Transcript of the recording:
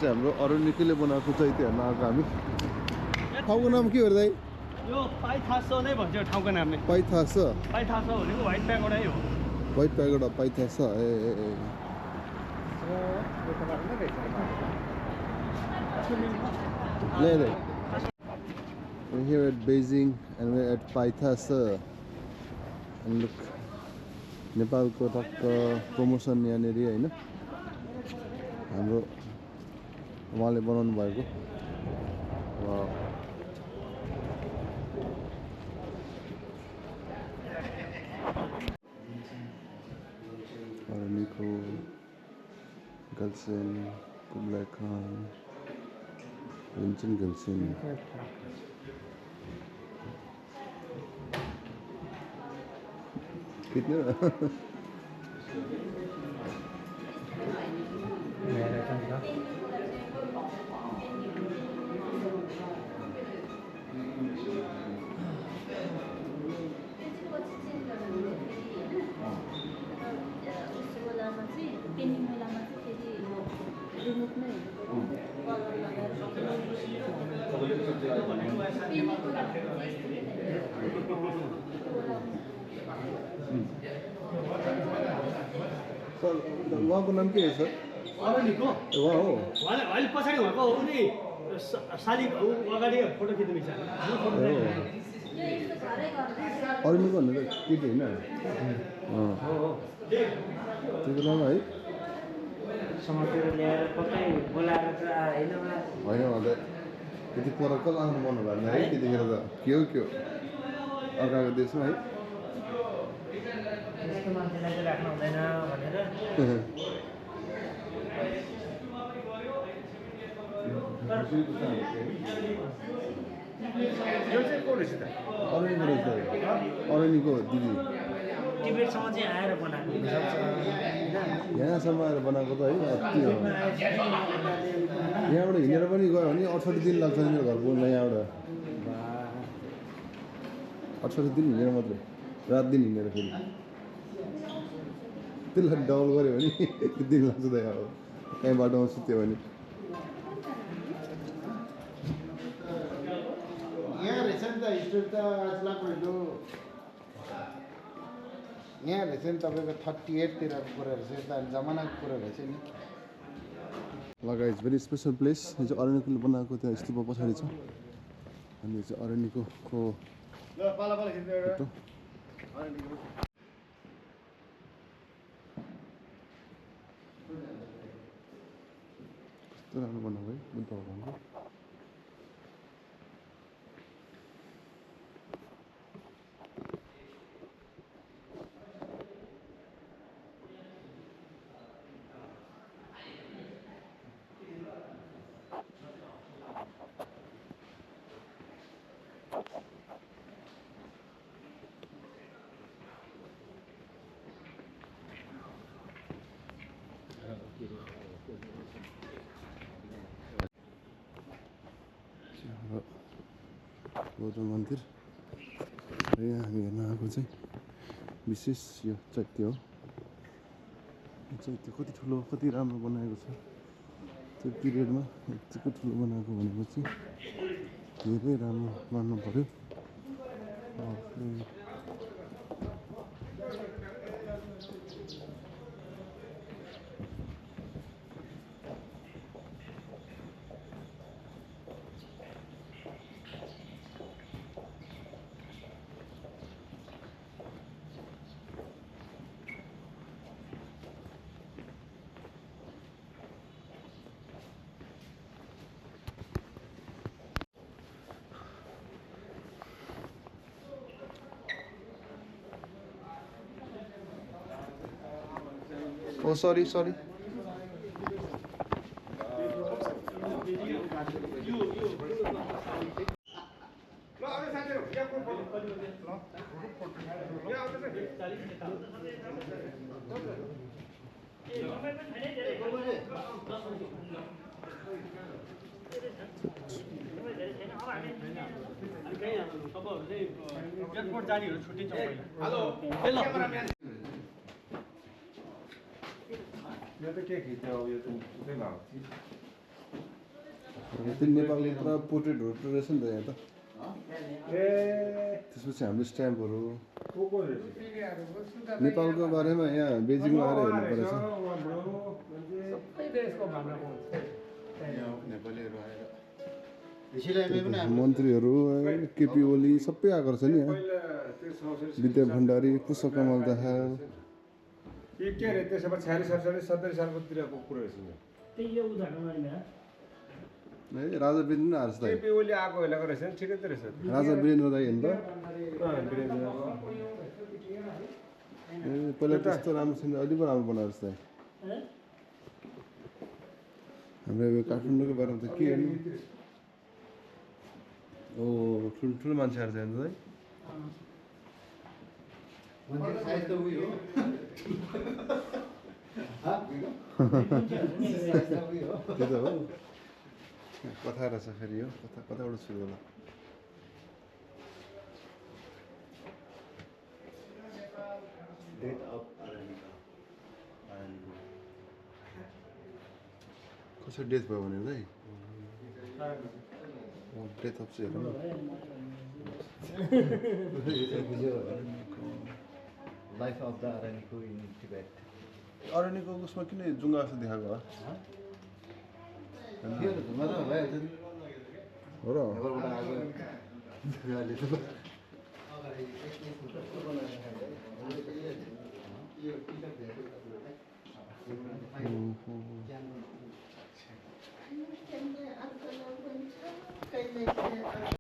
चाहिँ हाम्रो अरुणिकीले बनाएको चाहिँ त्यो हेर्न आएको हामी ठाउँको नाम के हो दाइ यो पाइथासो नै भन्छ ठाउँको नाम नै पाइथासो पाइथासो भनेको व्हाइट प्यागोडै हो व्हाइट प्यागोडा पाइथासो We're here at Beijing and we're at Paithasa and look नेपालको टक्क प्रमोसन यहाँनिर हैन हाम्रो उहाँले बनाउनु भएको Nico Galsen Kublai Khan Vincent Galsen कितने सर उहाँको नाम के हो सर अरुणिको उहाँ हो अहिले पछाडि उहाँको उनी साली अगाडि फोटो खिच्नु मिल्छ अरुणिको भन्नु त केटी होइन त्यो नाम है समातेर ल्याएर कतै बोलाएर होइन होइन त्यति पर कल आउनु मन भएन है त्यतिखेर त के हो अर्काको देशमा है त्यस्तो मान्छेलाई चाहिँ राख्नु हुँदैन भनेर यो चाहिँ को रहेछ त अरुणिको दिदी टिबेटसम्म चाहिँ आएर बनाएको हुनसक्छ यहाँसम्म आएर बनाएको त है अति हो यहाँबाट हिँडेर पनि गयो भने 68 दिन लाग्छ मेरो घर पुग्न यहाँबाट 68 दिन हिँडेर मात्रै रात दिन हिँडेर फेरि त्यसलाई डबल गऱ्यो भने दिन लाग्छ त यहाँ कहीँ बाटोमा सुत्यो भने यहाँ रहेछ नि त स्टोर त आजलाई पहिलो यहाँ रहेछ नि तपाईँको 38 तिरको कुरा रहेछ यता जमानाको कुरा रहेछ नि लगाइज भेरी स्पेसल प्लेस यो चाहिँ अरुणिकोले बनाएको त्यहाँ स्तूप पछाडि छ अनि यो चाहिँ अरुणिको फोटो कस्तो राम्रो बनाएको है बुद्ध भगवानको बौद्ध मन्दिर र यहाँ हामी हेर्न आएको चाहिँ विशेष यो चैत्य हो यो चैत्य कति ठुलो कति राम्रो बनाएको छ त्यो पिरियडमा यतिको ठुलो बनाएको भनेपछि धेरै राम्रो मान्नु पर्यो Oh, sorry. एयरपोर्ट जानेहरू छुट्टिन्छ हेलो यो त के खिच्यो यो त त्यो नेपालको पुरा पोर्ट्रेटहरू पुरा रहेछ नि त यहाँ त ए त्यसपछि हाम्रो स्ट्याम्पहरू को रहेछ नेपालको बारेमा यहाँ बेजिङमा आएर हेर्नु परेछ सबै देशको भावना पाउँछ नेपालीहरू आएर यसैलाई पनि मन्त्रीहरू केपी ओली सबै आएको रहेछ नि यहाँ विद्या भण्डारी पुष्पकमल दाहाल के अरे त्यसो भए 46 47 70 सालकोतिरको कुरा रहेछ नि त्यही यो उदाहरण गर्ने राजा वीरेन्द्र आएको छ केपी ओली आएको बेलाको रहेछ नि ठिकै त रहेछ राजा वीरेन्द्र दाई हेर्नु त ए पहिला त्यस्तो राम्रो छैन अलि पो राम्रो बनाएको रहेछ हाम्रो यो काठमाडौँको बारेमा त के हेर्नु ओ ठुल्ठुलो मान्छेहरू छ हेर्नु है मान्छे साइज त उयो हो त्यो त हो कथा रहेछ फेरि यो कताबाट सुरु होला कसरी डेथ भयो भने है डेथ अफ चाहिँ हेरौँ life of the Araniko in Tibet अरण्यको उसमा किन जुङ्गा जस्तो देखाएको के हो त भइहाल्छ नि हो र नेपालबाट आएको